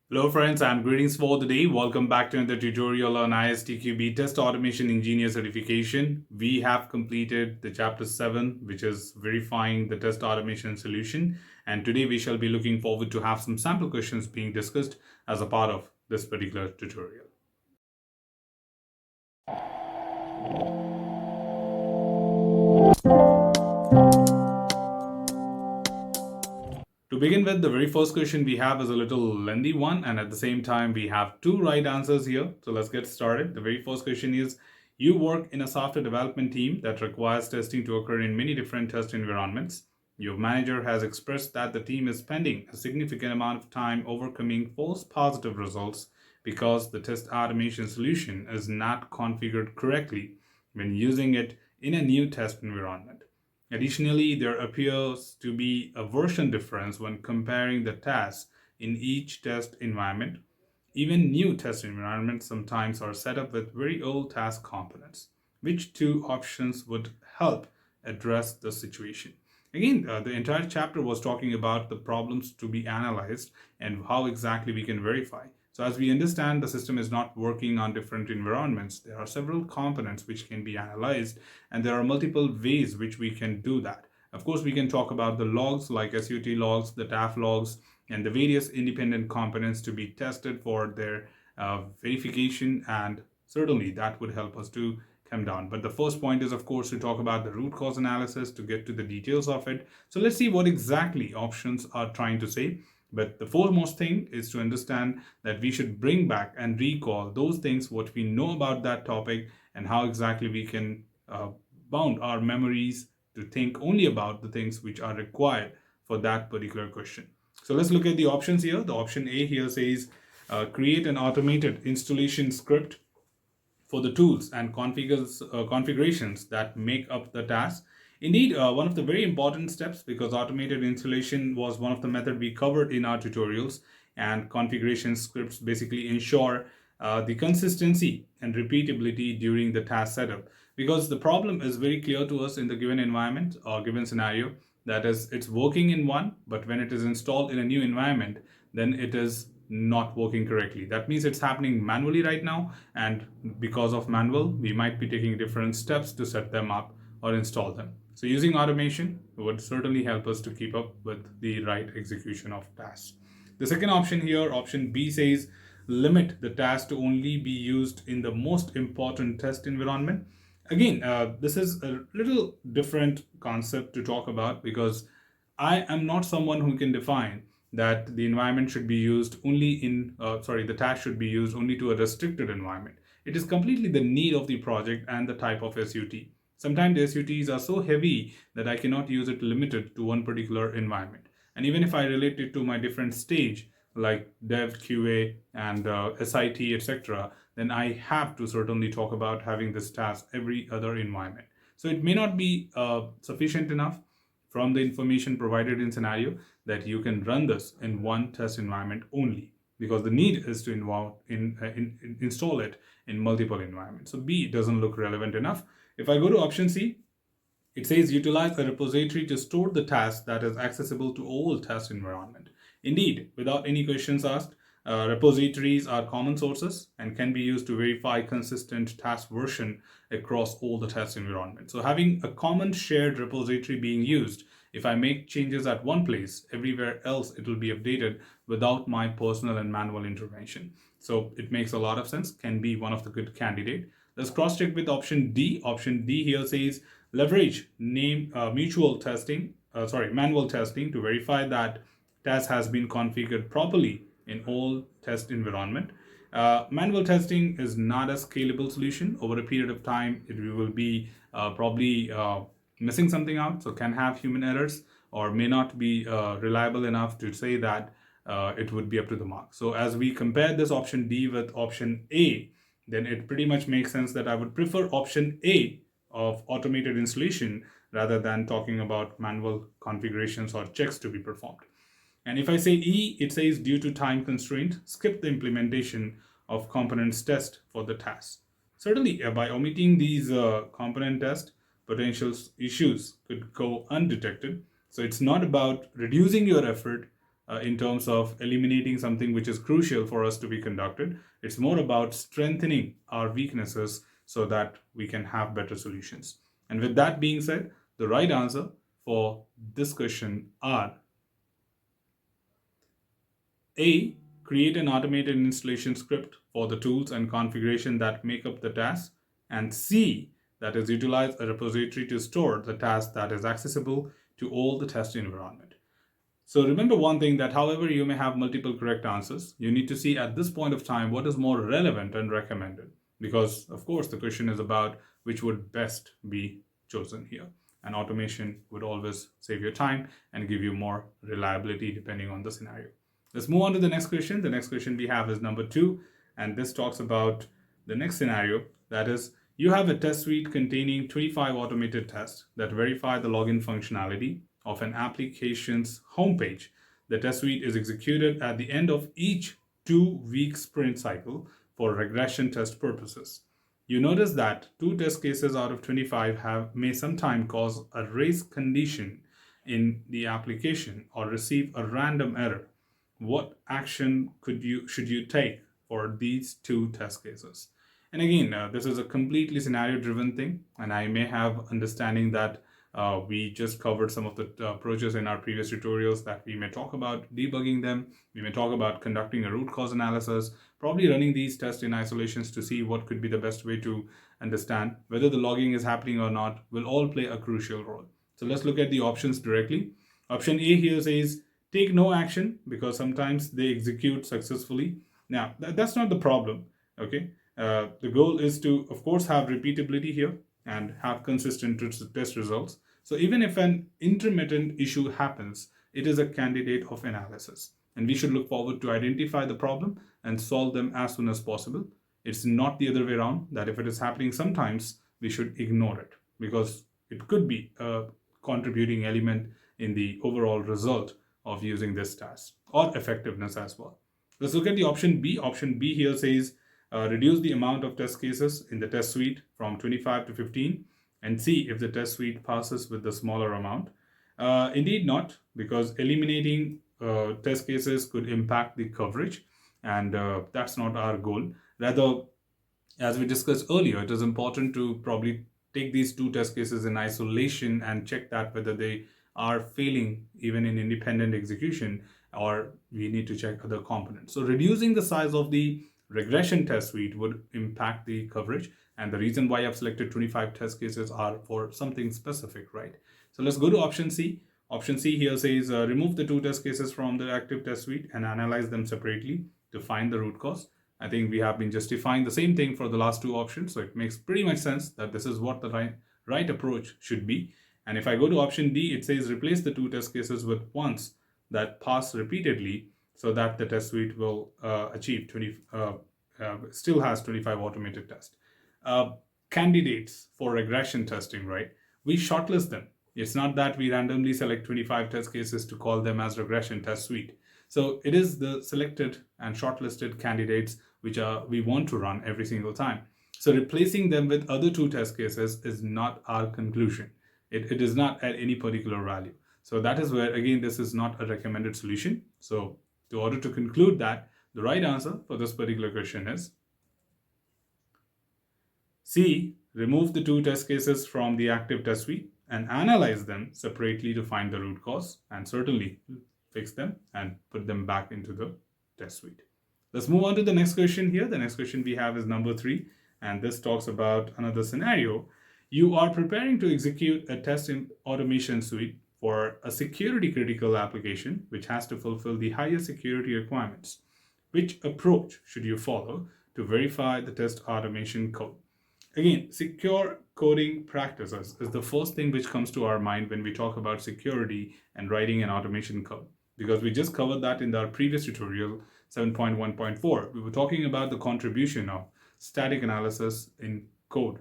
Hello friends and greetings for the day. Welcome back to another tutorial on ISTQB Test Automation Engineer certification. We have completed the chapter 7, which is verifying the test automation solution, and today we shall be looking forward to have some sample questions being discussed as a part of this particular tutorial. To begin with, the very first question we have is a little lengthy one, and at the same time, we have two right answers here. So let's get started. The very first question is, you work in a software development team that requires testing to occur in many different test environments. Your manager has expressed that the team is spending a significant amount of time overcoming false positive results because the test automation solution is not configured correctly when using it in a new test environment. Additionally, there appears to be a version difference when comparing the tasks in each test environment. Even new test environments sometimes are set up with very old task components. Which two options would help address the situation? Again, the entire chapter was talking about the problems to be analyzed and how exactly we can verify. So, as we understand, the system is not working on different environments. There are several components which can be analyzed, and there are multiple ways which we can do that. Of course, we can talk about the logs like SUT logs, the TAF logs, and the various independent components to be tested for their verification, and certainly that would help us to come down. But the first point is, of course, to talk about the root cause analysis to get to the details of it. So let's see what exactly options are trying to say. But the foremost thing is to understand that we should bring back and recall those things what we know about that topic and how exactly we can bound our memories to think only about the things which are required for that particular question. So let's look at the options here. The option A here says create an automated installation script for the tools and configurations that make up the task. Indeed, one of the very important steps, because automated installation was one of the method we covered in our tutorials, and configuration scripts basically ensure the consistency and repeatability during the task setup. Because the problem is very clear to us in the given environment or given scenario, that is, it's working in one, but when it is installed in a new environment, then it is not working correctly. That means it's happening manually right now, and because of manual, we might be taking different steps to set them up or install them. So using automation would certainly help us to keep up with the right execution of tasks. The second option here, option B, says limit the task to only be used in the most important test environment. Again, this is a little different concept to talk about, because I am not someone who can define that the environment should be used only the task should be used only to a restricted environment. It is completely the need of the project and the type of SUT. Sometimes the SUTs are so heavy that I cannot use it limited to one particular environment. And even if I relate it to my different stage, like dev, QA, and SIT, etc., then I have to certainly talk about having this task every other environment. So it may not be sufficient enough from the information provided in scenario that you can run this in one test environment only, because the need is to install it in multiple environments. So B doesn't look relevant enough. If I go to option C, it says utilize a repository to store the task that is accessible to all test environment. Indeed, without any questions asked, repositories are common sources and can be used to verify consistent task version across all the test environments. So having a common shared repository being used, if I make changes at one place, everywhere else it will be updated without my personal and manual intervention. So it makes a lot of sense, can be one of the good candidate. Let's cross check with option D. Option D here says leverage manual testing to verify that task has been configured properly in all test environment. Manual testing is not a scalable solution. Over a period of time, it will be probably missing something out, so can have human errors or may not be reliable enough to say that it would be up to the mark. So as we compare this option D with option A, then it pretty much makes sense that I would prefer option A of automated installation rather than talking about manual configurations or checks to be performed. And if I say E, it says due to time constraint, skip the implementation of components test for the task. Certainly, by omitting these component test, potential issues could go undetected. So it's not about reducing your effort, in terms of eliminating something which is crucial for us to be conducted. It's more about strengthening our weaknesses so that we can have better solutions. And with that being said, the right answer for this question are A. Create an automated installation script for the tools and configuration that make up the task. And C. That is, utilize a repository to store the task that is accessible to all the test environment. So remember one thing, that however you may have multiple correct answers, you need to see at this point of time what is more relevant and recommended. Because of course the question is about which would best be chosen here. And automation would always save your time and give you more reliability depending on the scenario. Let's move on to the next question. The next question we have is number 2, and this talks about the next scenario. That is, you have a test suite containing 25 automated tests that verify the login functionality of an application's homepage. The test suite is executed at the end of each 2-week sprint cycle for regression test purposes. You notice that 2 test cases out of 25 may sometimes cause a race condition in the application or receive a random error. What action should you take for these 2 test cases? And again, this is a completely scenario driven thing, and I may have understanding that we just covered some of the approaches in our previous tutorials, that we may talk about debugging them, we may talk about conducting a root cause analysis, probably running these tests in isolations to see what could be the best way to understand whether the logging is happening or not, will all play a crucial role. So let's look at the options directly. Option A here says take no action, because sometimes they execute successfully. Now, that's not the problem, okay? The goal is to, of course, have repeatability here and have consistent test results. So even if an intermittent issue happens, it is a candidate of analysis. And we should look forward to identify the problem and solve them as soon as possible. It's not the other way around, that if it is happening sometimes, we should ignore it, because it could be a contributing element in the overall result of using this task, or effectiveness as well. Let's look at the option B. Option B here says reduce the amount of test cases in the test suite from 25 to 15 and see if the test suite passes with the smaller amount. Indeed not, because eliminating test cases could impact the coverage, and that's not our goal. Rather, as we discussed earlier, it is important to probably take these 2 test cases in isolation and check that whether they are failing even in independent execution, or we need to check other components. So reducing the size of the regression test suite would impact the coverage, and the reason why I've selected 25 test cases are for something specific, right? So let's go to option C. Option C here says remove the 2 test cases from the active test suite and analyze them separately to find the root cause. I think we have been justifying the same thing for the last 2 options, so it makes pretty much sense that this is what the right approach should be. And if I go to option D, it says replace the 2 test cases with ones that pass repeatedly, so that the test suite will achieve still has 25 automated tests. Candidates for regression testing, right? We shortlist them. It's not that we randomly select 25 test cases to call them as regression test suite. So it is the selected and shortlisted candidates which we want to run every single time. So replacing them with other 2 test cases is not our conclusion. It is not at any particular value. So that is where, again, this is not a recommended solution. So in order to conclude that, the right answer for this particular question is C. Remove the 2 test cases from the active test suite and analyze them separately to find the root cause, and certainly fix them and put them back into the test suite. Let's move on to the next question here. The next question we have is number 3, and this talks about another scenario. You are preparing to execute a test automation suite for a security critical application which has to fulfill the highest security requirements. Which approach should you follow to verify the test automation code? Again, secure coding practices is the first thing which comes to our mind when we talk about security and writing an automation code, because we just covered that in our previous tutorial 7.1.4. We were talking about the contribution of static analysis in code,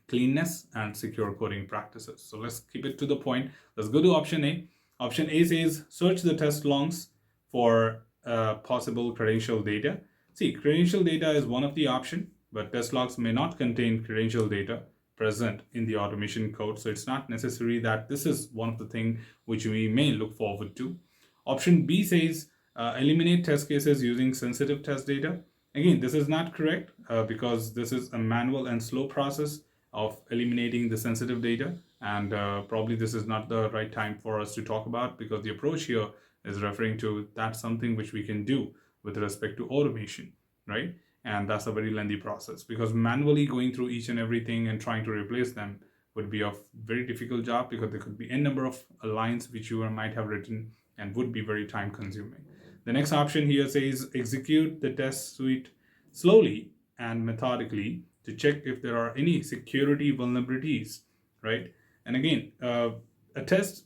cleanness, and secure coding practices. So let's keep it to the point. Let's go to option A. Option A says search the test logs for possible credential data. See, credential data is one of the options, but test logs may not contain credential data present in the automation code. So it's not necessary that this is one of the things which we may look forward to. Option B says eliminate test cases using sensitive test data. Again, this is not correct because this is a manual and slow process of eliminating the sensitive data, and probably this is not the right time for us to talk about, because the approach here is referring to that's something which we can do with respect to automation, right? And that's a very lengthy process, because manually going through each and everything and trying to replace them would be a very difficult job, because there could be n number of lines which you might have written and would be very time consuming. The next option here says execute the test suite slowly and methodically to check if there are any security vulnerabilities, right? And again, a test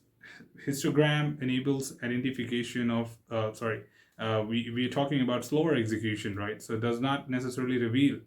histogram enables identification of, we are talking about slower execution, right? So it does not necessarily reveal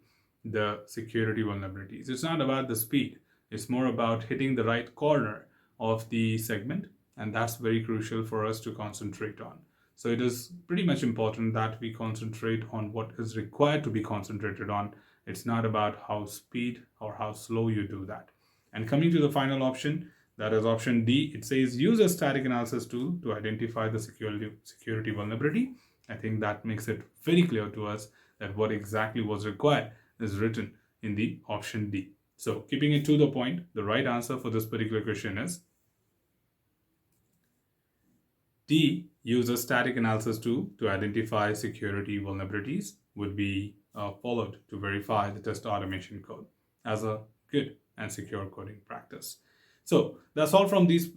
the security vulnerabilities. It's not about the speed. It's more about hitting the right corner of the segment, and that's very crucial for us to concentrate on. So it is pretty much important that we concentrate on what is required to be concentrated on. It's not about how speed or how slow you do that. And coming to the final option, that is option D, it says use a static analysis tool to identify the security vulnerability. I think that makes it very clear to us that what exactly was required is written in the option D. So keeping it to the point, the right answer for this particular question is D, use a static analysis tool to identify security vulnerabilities would be followed to verify the test automation code as a good and secure coding practice. So that's all from these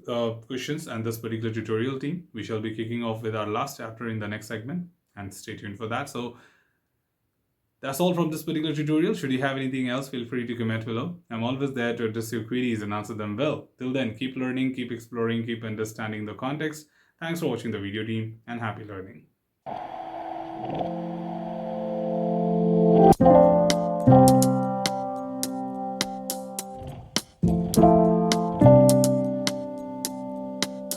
questions and this particular tutorial team. We shall be kicking off with our last chapter in the next segment, and stay tuned for that. So that's all from this particular tutorial. Should you have anything else, feel free to comment below. I'm always there to address your queries and answer them well. Till then, keep learning, keep exploring, keep understanding the context. Thanks for watching the video team, and happy learning.